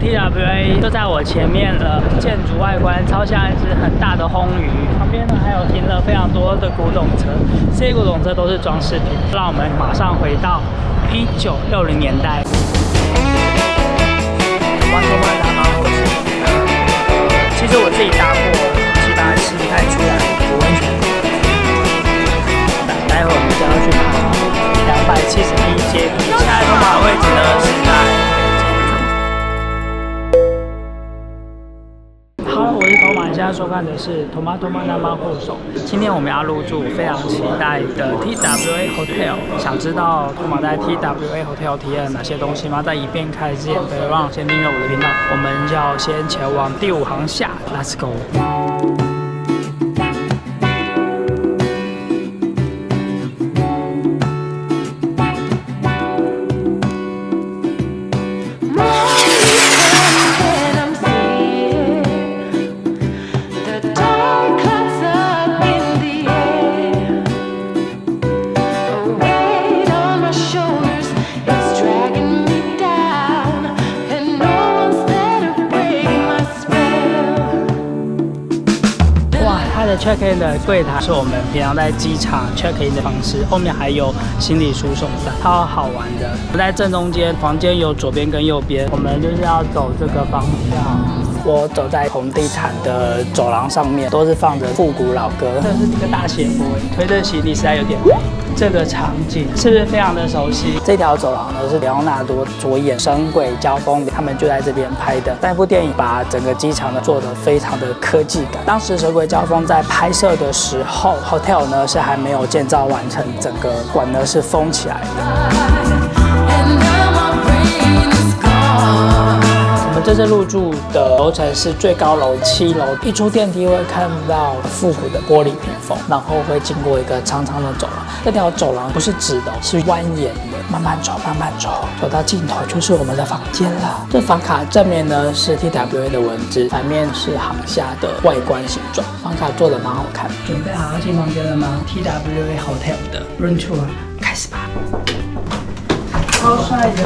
TWA 就在我前面了，建筑外观超像一只很大的红鱼。旁边呢还有停了非常多的古董车，这些古董车都是装饰品。让我们马上回到1960年代。其实我自己搭过，其他吃不太出来有温泉。待会我们就要去爬271阶梯，现在通往的位置呢是在。好，我是头马，现在收看的是头马南马护手。今天我们要入住非常期待的 TWA Hotel。想知道头马在 TWA Hotel 体验哪些东西吗？在影片开始之前，别忘了先订阅我的频道。我们要先前往第5航厦 ，Let's go。check in 的柜台是我们平常在机场 check in 的方式，后面还有行李输送带，超好玩的。我在正中间，房间有左边跟右边，我们就是要走这个方向。我走在红地毯的走廊上面，都是放着复古老歌，这是一个大斜坡，推着行李实在有点累。这个场景是不是非常的熟悉？这条走廊呢是里奥纳多着眼《神鬼交锋》，他们就在这边拍的。那部电影把整个机场呢做得非常的科技感。当时《神鬼交锋》在拍摄的时候 ，hotel 呢是还没有建造完成，整个馆呢是封起来的。我们这次入住的楼层是最高楼7楼，一出电梯会看到复古的玻璃屏风，然后会经过一个长长的走廊。这条走廊不是直的，是蜿蜒的，慢慢走，慢慢走，走到尽头就是我们的房间了。这房卡正面呢是 TWA 的文字，反面是航厦的外观形状。房卡做的蛮好看。准备好要进房间了吗 ？TWA Hotel 的 Room Tour 开始吧。超帅的。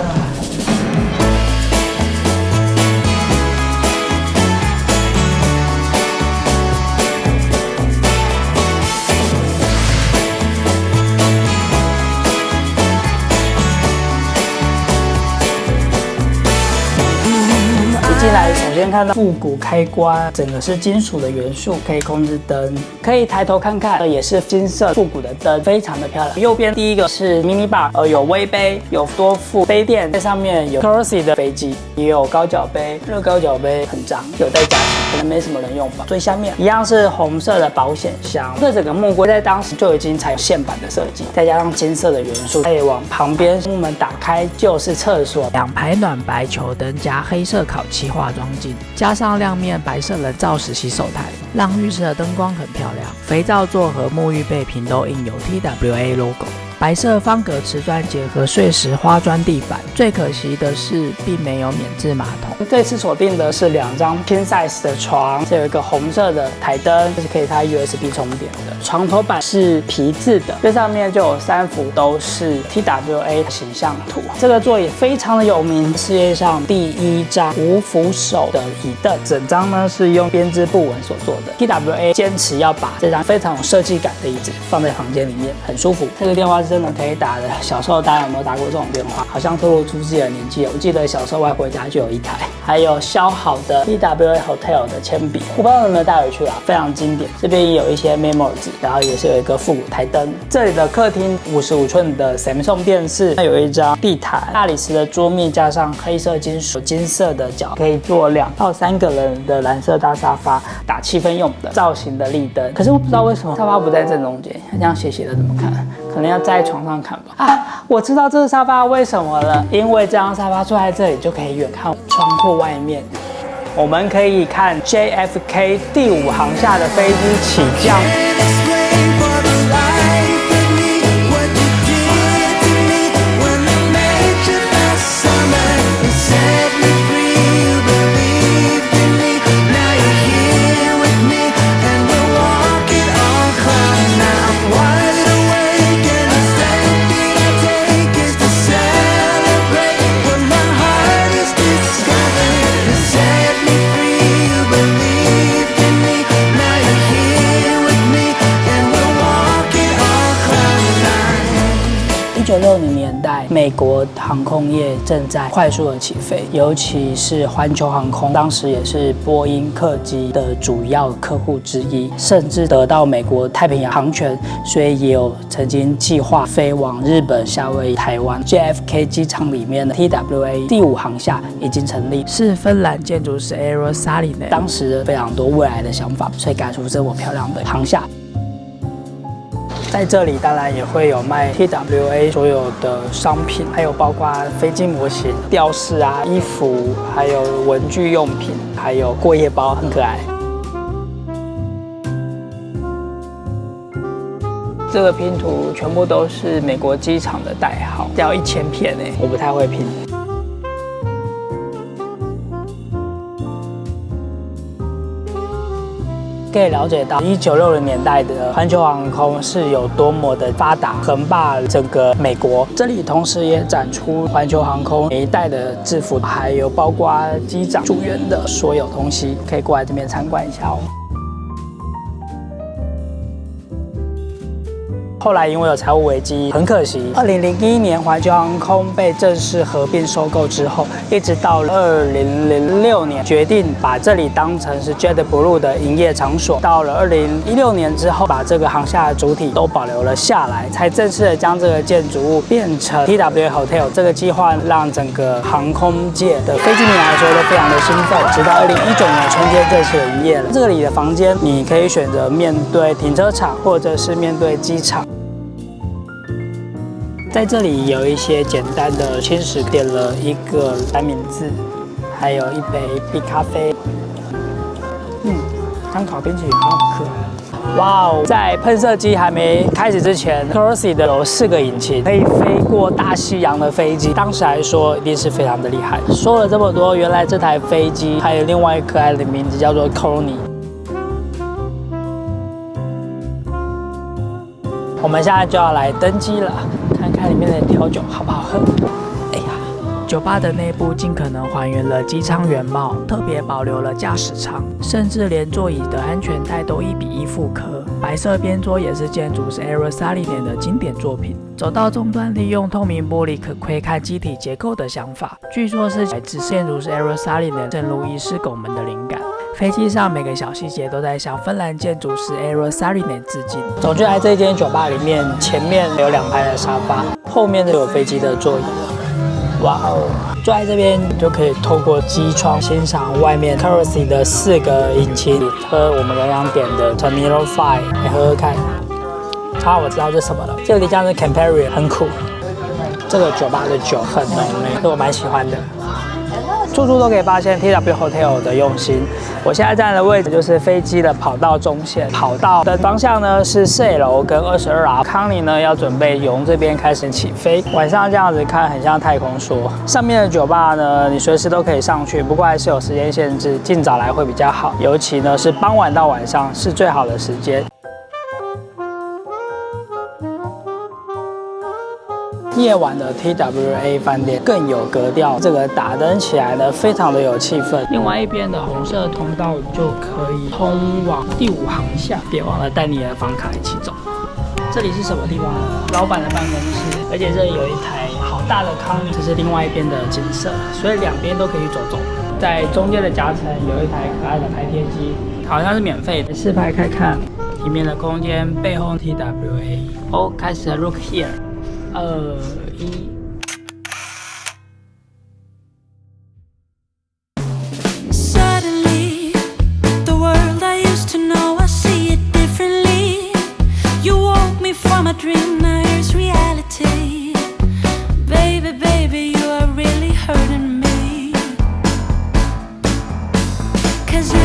进来，首先看到复古开关，整个是金属的元素，可以控制灯，可以抬头看看，也是金色复古的灯，非常的漂亮。右边第一个是 mini bar， 有微杯，有多副杯垫，在上面有 Corsi 的飞机，也有高脚杯，这个高脚杯很脏，有待加强，可能没什么人用吧。最下面一样是红色的保险箱，这整个木柜在当时就已经采用线板的设计，再加上金色的元素，可以往旁边木门打开就是厕所，2排暖白球灯加黑色烤漆化妆镜，加上亮面白色人造石洗手台，让浴室的灯光很漂亮。肥皂座和沐浴备品都印有 TWA logo。白色方格瓷砖结合碎石花砖地板，最可惜的是并没有免治马桶。这次锁定的是2张 king size 的床，这有一个红色的台灯，这是可以插 USB 充电的。床头板是皮质的，这上面就有3幅都是 TWA 形象图。这个座椅非常的有名，世界上第1张无扶手的椅凳，整张呢是用编织布纹所做的。TWA 坚持要把这张非常有设计感的椅子放在房间里面，很舒服。这个电话是真的可以打的。小时候大家有没有打过这种电话？好像透露出自己的年纪。我记得小时候外婆家就有一台，还有削好的 TWA Hotel 的铅笔，我不知道有没有带回去啦，非常经典。这边也有一些 memo 纸，然后也是有一个复古台灯。这里的客厅55寸的 Samsung 电视，有一张地毯，大理石的桌面加上黑色金属金色的脚，可以坐2到3个人的蓝色大沙发，打气氛用的造型的立灯。可是我不知道为什么沙发不在正中间，这样斜斜的怎么看？可能要在床上看吧。啊，我知道这个沙发为什么了，因为这张沙发坐在这里就可以远看窗户外面，我们可以看 JFK 第5航厦的飞机起降。美国航空业正在快速的起飞，尤其是环球航空，当时也是波音客机的主要客户之一，甚至得到美国太平洋航权，所以也有曾经计划飞往日本、夏威夷、台湾。JFK 机场里面的 TWA 第5航厦已经成立，是芬兰建筑师 Eero Saarinen 当时非常多未来的想法，所以改出这么漂亮的航厦。在这里当然也会有卖 TWA 所有的商品，还有包括飞机模型、吊饰啊、衣服，还有文具用品，还有过夜包，很可爱。这个拼图全部都是美国机场的代号，要1000片哎，我不太会拼。可以了解到1960年代的环球航空是有多么的发达，横霸整个美国。这里同时也展出环球航空每一代的制服，还有包括机长、组员的所有东西，可以过来这边参观一下哦。后来因为有财务危机，很可惜，2001年环球航空被正式合并收购之后，一直到2006年决定把这里当成是 JetBlue 的营业场所。到了2016年之后，把这个航厦的主体都保留了下来，才正式的将这个建筑物变成 TWA Hotel。这个计划让整个航空界的飞机迷来说都非常的兴奋。直到2019年春天正式的营业了。这里的房间你可以选择面对停车场，或者是面对机场。在这里有一些简单的轻食，点了一个三明治，还有一杯冰咖啡。香草冰淇淋好好喝。哇哦！在喷射机还没开始之前 ，Corsi 的有4个引擎，可以飞过大西洋的飞机，当时来说一定是非常的厉害。说了这么多，原来这台飞机还有另外一个可爱的名字，叫做 Connie。我们现在就要来登机了，看看里面的调酒好不好喝。哎呀，酒吧的内部尽可能还原了机舱原貌，特别保留了驾驶舱，甚至连座椅的安全带都1:1复刻。白色边桌也是建筑师 Eero Saarinen 的经典作品。走到终端，利用透明玻璃可窥看机体结构的想法，据说是来自建筑师 Eero Saarinen 正如遗失拱门的灵感。飞机上每个小细节都在向芬兰建筑师 Eero Saarinen 致敬。走进来这间酒吧里面，前面有2排的沙发，后面就有飞机的座椅了。哇哦！坐在这边就可以透过机窗欣赏外面 Corsi 的4个引擎，喝我们刚刚点的 Tornado 5，来喝喝看。我知道这是什么了，这个叫做 Campari， 很苦。这个酒吧的酒很浓郁，是我蛮喜欢的。处处都可以发现 TWA Hotel 的用心。我现在站的位置就是飞机的跑道中线，跑道的方向呢是4楼跟22R。康妮呢要准备从这边开始起飞，晚上这样子看很像太空梭。上面的酒吧呢，你随时都可以上去，不过还是有时间限制，尽早来会比较好。尤其呢是傍晚到晚上是最好的时间。夜晚的 TWA 饭店更有格调，这个打灯起来呢，非常的有气氛。另外一边的红色通道就可以通往第5航厦，别忘了带你的房卡一起走。这里是什么地方呢？老板的办公室，而且这里有一台好大的康妮，这是另外一边的景色，所以2边都可以走走。在中间的夹层有一台可爱的拍贴机，好像是免费的，试拍看看里面的空间，背后 TWA。哦，开始了 Look here。2、1。Suddenly, the world I used to know, I see it differently. You woke me from a dream, now here's reality. Baby, baby, you are really hurting me.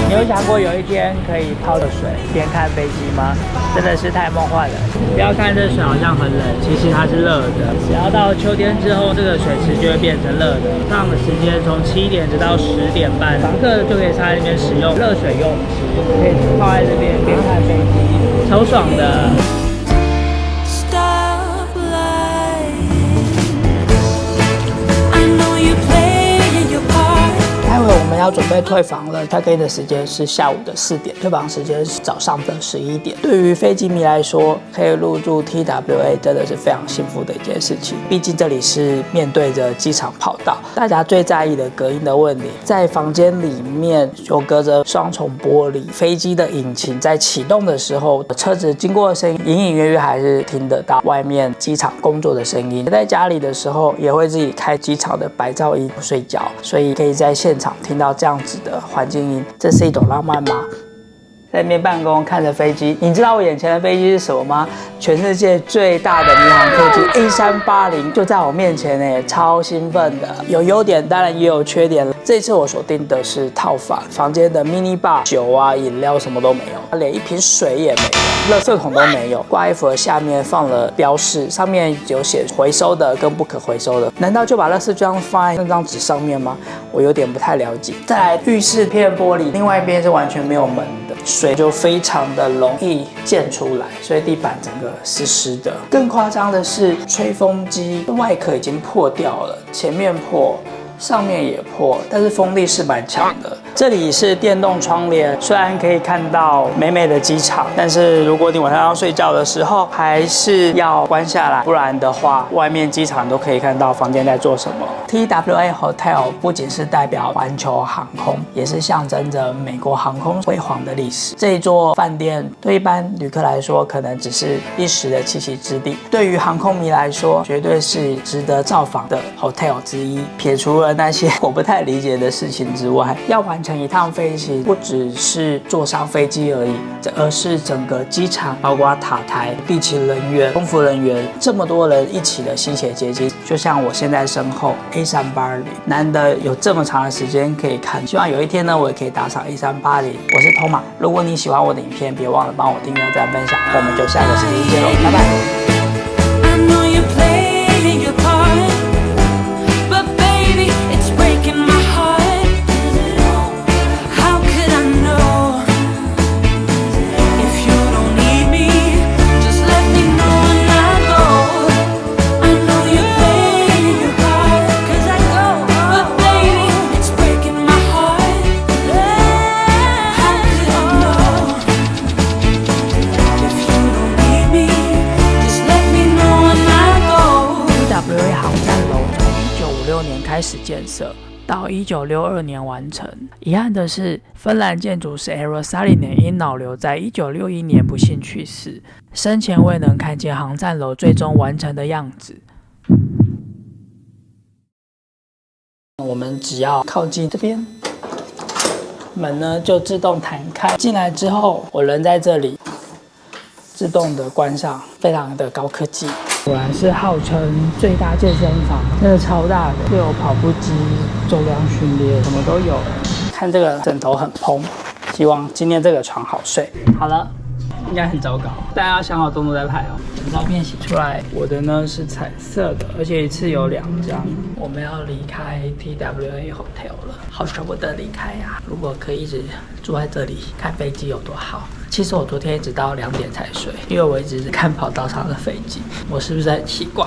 你有想过有一天可以泡着水边看飞机吗？真的是太梦幻了。不要看这水好像很冷，其实它是热的。只要到秋天之后，这个水池就会变成热的。上的时间从7点直到10点半，房客就可以在那边使用热水泳池，可以泡在这边边看飞机，超爽的。待会我们要要准备退房了，check in的时间是下午的4点，退房时间是早上的11点。对于飞机迷来说，可以入住 TWA 真的是非常幸福的一件事情。毕竟这里是面对着机场跑道，大家最在意的隔音的问题，在房间里面有隔着双重玻璃，飞机的引擎在启动的时候，车子经过的声音隐隐约约还是听得到外面机场工作的声音。在家里的时候也会自己开机场的白噪音睡觉，所以可以在现场听到这样子的环境音，这是一种浪漫吗？在那边办公看着飞机，你知道我眼前的飞机是什么吗？全世界最大的民航客机 A380就在我面前呢，超兴奋的。有优点，当然也有缺点。这次我锁定的是套房，房间的 mini bar 酒啊、饮料什么都没有，连一瓶水也没有，垃圾桶都没有。挂衣服的下面放了标示，上面有写回收的跟不可回收的。难道就把垃圾这样放在那张纸上面吗？我有点不太了解。再来，浴室片玻璃，另外一边是完全没有门的。水就非常的容易溅出来，所以地板整个湿湿的。更夸张的是，吹风机外壳已经破掉了，前面破，上面也破，但是风力是蛮强的。这里是电动窗帘，虽然可以看到美美的机场，但是如果你晚上要睡觉的时候，还是要关下来，不然的话，外面机场都可以看到房间在做什么。TWA Hotel 不仅是代表环球航空，也是象征着美国航空辉煌的历史。这一座饭店对一般旅客来说，可能只是一时的栖息之地，对于航空迷来说，绝对是值得造访的 hotel 之一。撇除了那些我不太理解的事情之外，要完成一趟飞行，不只是坐上飞机而已，而是整个机场，包括塔台、地勤人员、空服人员，这么多人一起的心血结晶。就像我现在身后 A380，难得有这么长的时间可以看，希望有一天呢，我也可以打赏A380。我是 Thomas，如果你喜欢我的影片，别忘了帮我订阅、赞、分享，我们就下个星期见喽，拜拜。开始建设，到1962年完成。遗憾的是，芬兰建筑师 Eero Saarinen 因脑瘤在1961年不幸去世，生前未能看见航站楼最终完成的样子。我们只要靠近这边，门呢就自动弹开。进来之后，我人在这里，自动的关上，非常的高科技。果然是号称最大健身房，真的超大的，又有跑步机、重量训练，什么都有。看这个枕头很蓬，希望今天这个床好睡。好了，应该很糟糕，大家要想好动作再拍哦。照片洗出来，我的呢是彩色的，而且一次有2张。我们要离开 TWA Hotel 了，好舍不得离开呀！如果可以一直住在这里看飞机有多好。其实我昨天一直到2点才睡，因为我一直看跑道上的飞机。我是不是很奇怪？